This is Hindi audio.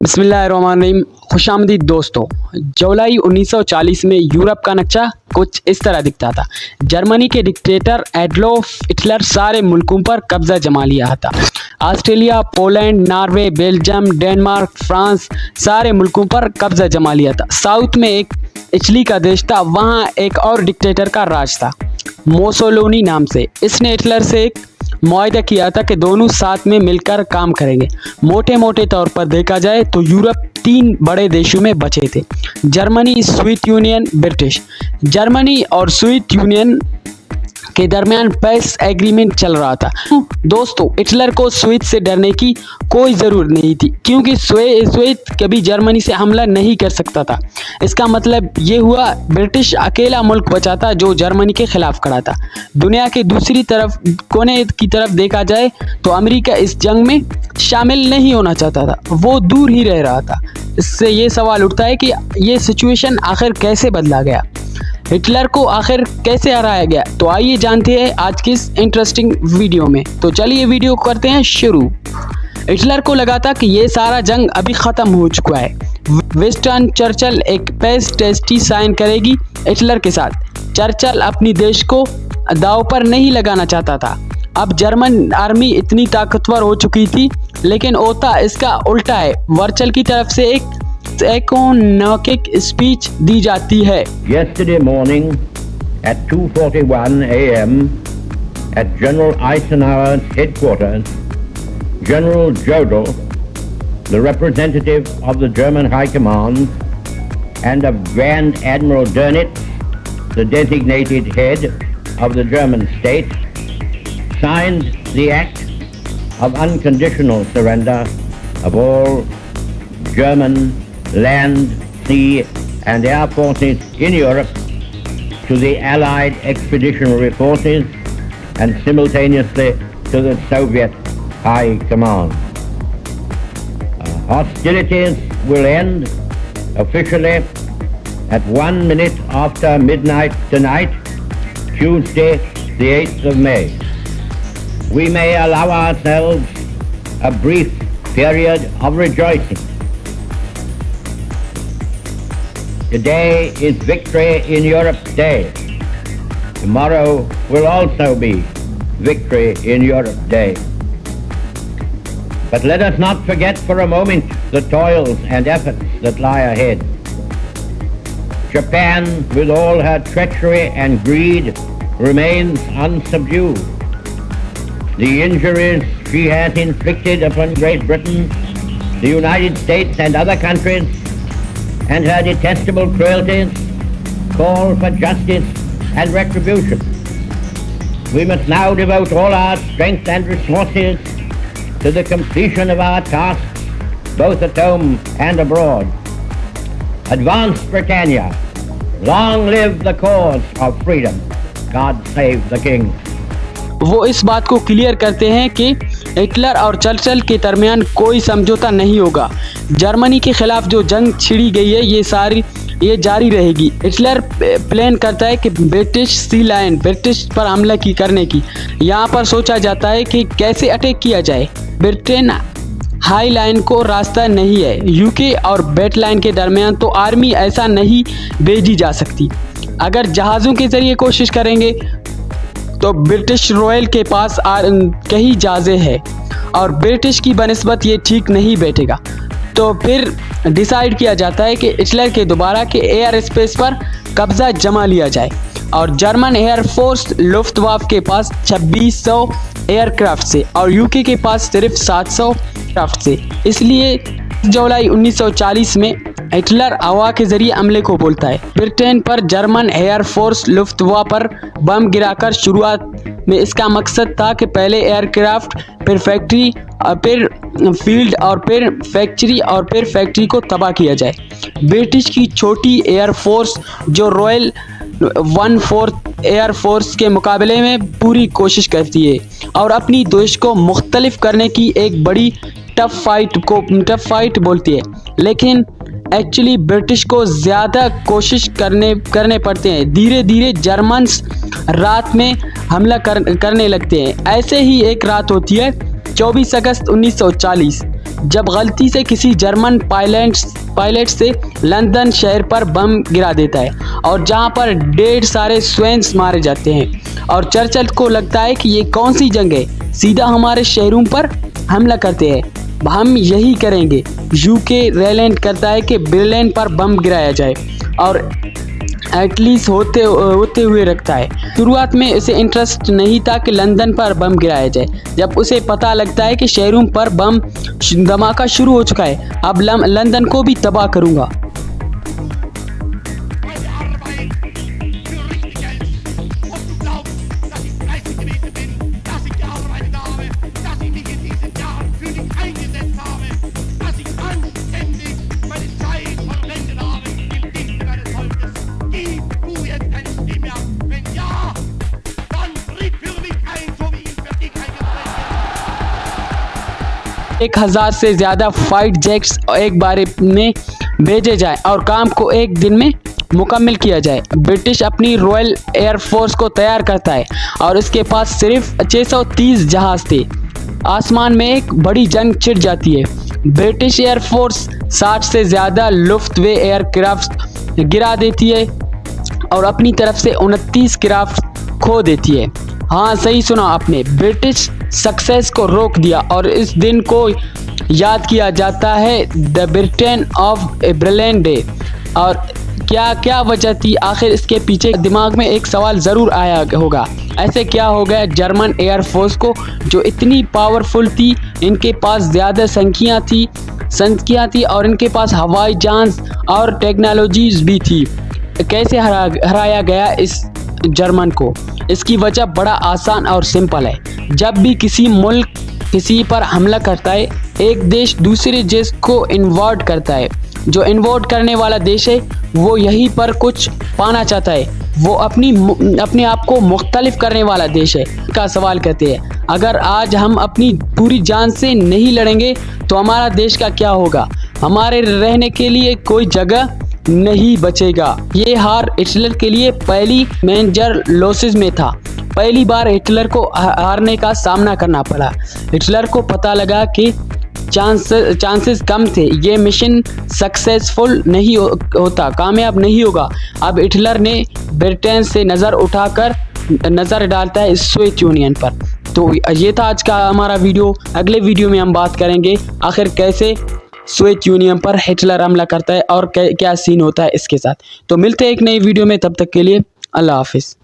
बिस्मिल्लाहिर्रहमानिर्रहीम। खुशामदीद दोस्तों। जुलाई 1940 में यूरोप का नक्शा कुछ इस तरह दिखता था। जर्मनी के डिक्टेटर एडोल्फ हिटलर सारे मुल्कों पर कब्जा जमा लिया था। Australia, Poland, Norway, Belgium, Denmark, France सारे मुल्कों पर कब्जा जमा लिया था। साउथ में एक इटली का देश था, वहाँ एक और डिक्टेटर का राज था मोसोलिनी नाम से। इसने हिटलर से एक मुआहदा किया था कि दोनों साथ में मिलकर काम करेंगे। मोटे मोटे तौर पर देखा जाए तो यूरोप तीन बड़े देशों में बचे थे: Germany, sweet union, British. Germany और स्वीट यूनियन के दरमियान पीस एग्रीमेंट चल रहा था। दोस्तों, हिटलर को स्वीट से डरने की कोई ज़रूरत नहीं थी, क्योंकि स्वीट कभी जर्मनी से हमला नहीं कर सकता था। इसका मतलब ये हुआ ब्रिटिश अकेला मुल्क बचा था जो जर्मनी के खिलाफ खड़ा था। दुनिया के दूसरी तरफ कोने की तरफ देखा जाए तो अमेरिका इस जंग में शामिल नहीं होना चाहता था, वो दूर ही रह रहा था। इससे ये सवाल उठता है कि ये सिचुएशन आखिर कैसे बदला गया, हिटलर को आखिर कैसे हराया गया। तो आइए जानते हैं आज की इस इंटरेस्टिंग वीडियो में। तो चलिए वीडियो करते हैं शुरू। हिटलर को लगा था कि ये सारा जंग अभी ख़त्म हो चुका है। विंस्टन चर्चिल एक पीस ट्रीटी साइन करेगी हिटलर के साथ। चर्चिल अपनी देश को दांव पर नहीं लगाना चाहता था। अब जर्मन आर्मी इतनी ताकतवर हो चुकी थी, लेकिन होता इसका उल्टा है। वर्चल की तरफ से एक इकोनॉमिक स्पीच दी जाती है। Yesterday morning at 2:41 a.m. at General Eisenhower's headquarters, General Jodl, the representative of the German High Command, and of Grand Admiral Dönitz, the designated head of the German state, signed the act of unconditional surrender of all German land, sea, and air forces in Europe to the Allied expeditionary forces and simultaneously to the Soviet High Command. Hostilities will end officially at 1 minute after midnight tonight, Tuesday, the 8th of May. We may allow ourselves a brief period of rejoicing. Today is Victory in Europe Day. Tomorrow will also be Victory in Europe Day. But let us not forget for a moment the toils and efforts that lie ahead. Japan, with all her treachery and greed, remains unsubdued. The injuries she has inflicted upon Great Britain, the United States and other countries, and her detestable cruelties call for justice and retribution. We must now devote all our strength and resources to the completion of our tasks, both at home and abroad. Advance Britannia! Long live the cause of freedom! God save the King! वो इस बात को क्लियर करते हैं कि हिटलर और चर्चिल के दरमियान कोई समझौता नहीं होगा। जर्मनी के खिलाफ जो जंग छिड़ी गई है ये जारी रहेगी। हिटलर प्लान करता है कि ब्रिटिश सी लाइन, ब्रिटिश पर हमला करने की। यहाँ पर सोचा जाता है कि कैसे अटैक किया जाए। ब्रिटेन हाई लाइन को रास्ता नहीं है। यूके और बेट लाइन के दरमियान तो आर्मी ऐसा नहीं भेजी जा सकती। अगर जहाज़ों के ज़रिए कोशिश करेंगे तो ब्रिटिश रॉयल के पास कई जहाज़ें हैं और ब्रिटिश की बनिस्बत ये ठीक नहीं बैठेगा। तो फिर डिसाइड किया जाता है कि हिटलर के दोबारा के एयर स्पेस पर कब्जा जमा लिया जाए और जर्मन एयर फोर्स लुफ्टवाफ के पास 2600 एयरक्राफ्ट से और यूके के पास सिर्फ 700 क्राफ्ट से। इसलिए जुलाई 1940 में हिटलर हवा के जरिए हमले को बोलता है। ब्रिटेन पर जर्मन एयर फोर्स लुफ्टवाफ पर बम गिराकर शुरुआत में इसका मकसद था कि पहले एयरक्राफ्ट, फिर फैक्ट्री, फिर फील्ड और फिर फैक्ट्री को तबाह किया जाए। ब्रिटिश की छोटी एयर फोर्स जो रॉयल 1/4 एयर फोर्स के मुकाबले में पूरी कोशिश करती है और अपनी देश को मुख्तलिफ करने की एक बड़ी टफ फाइट बोलती है, लेकिन एक्चुअली ब्रिटिश को ज़्यादा कोशिश करने पड़ते हैं। धीरे धीरे जर्मन्स रात में हमला करने लगते हैं। ऐसे ही एक रात होती है 24 अगस्त 1940। जब गलती से किसी जर्मन पायलट से लंदन शहर पर बम गिरा देता है और जहां पर ढेर सारे स्वेंस मारे जाते हैं और चर्चिल को लगता है कि ये कौन सी जंग है, सीधा हमारे शहरों पर हमला करते हैं, हम यही करेंगे। यूके रेलैंड करता है कि बर्लिन पर बम गिराया जाए और एटलीस्ट होते हुए रखता है। शुरुआत में उसे इंटरेस्ट नहीं था कि लंदन पर बम गिराया जाए। जब उसे पता लगता है कि शहरों पर बम धमाका शुरू हो चुका है, अब लंदन को भी तबाह करूंगा। एक 1000 से ज़्यादा फाइट जेट्स एक बार में भेजे जाए और काम को एक दिन में मुकम्मल किया जाए। ब्रिटिश अपनी रॉयल एयरफोर्स को तैयार करता है और इसके पास सिर्फ 630 जहाज़ थे। आसमान में एक बड़ी जंग छिड़ जाती है। ब्रिटिश एयरफोर्स 60 से ज़्यादा लुफ्तवे एयरक्राफ्ट गिरा देती है और अपनी तरफ से 29 क्राफ्ट खो देती है। हाँ, सही सुना आपने, ब्रिटिश सक्सेस को रोक दिया और इस दिन को याद किया जाता है the Britain of brilliant day. और क्या क्या वजह थी आखिर इसके पीछे? दिमाग में एक सवाल ज़रूर आया होगा, ऐसे क्या हो गया जर्मन एयरफोर्स को जो इतनी पावरफुल थी, इनके पास ज़्यादा संख्या थी और इनके पास हवाई जहाज़ और टेक्नोलॉजीज भी थी। कैसे हराया गया इस जर्मन को? इसकी वजह बड़ा आसान और सिंपल है। जब भी किसी मुल्क किसी पर हमला करता है, एक देश दूसरे देश को इन्वॉल्व करता है। जो इन्वॉल्व करने वाला देश है वो यहीं पर कुछ पाना चाहता है, वो अपने आप को मुख्तलिफ करने वाला देश है का सवाल करते हैं। अगर आज हम अपनी पूरी जान से नहीं लड़ेंगे तो हमारा देश का क्या होगा? हमारे रहने के लिए कोई जगह नहीं बचेगा। ये हार हिटलर के लिए पहली मेजर लॉसेस में था। पहली बार हिटलर को हारने का सामना करना पड़ा। हिटलर को पता लगा कि चांसेस कम थे, ये मिशन सक्सेसफुल नहीं होता, कामयाब नहीं होगा। अब हिटलर ने ब्रिटेन से नज़र डालता है सोवियत यूनियन पर। तो ये था आज का हमारा वीडियो। अगले वीडियो में हम बात करेंगे आखिर कैसे सोवियत यूनियन पर हिटलर हमला करता है और क्या सीन होता है इसके साथ। तो मिलते हैं एक नई वीडियो में, तब तक के लिए अल्लाह हाफिज़।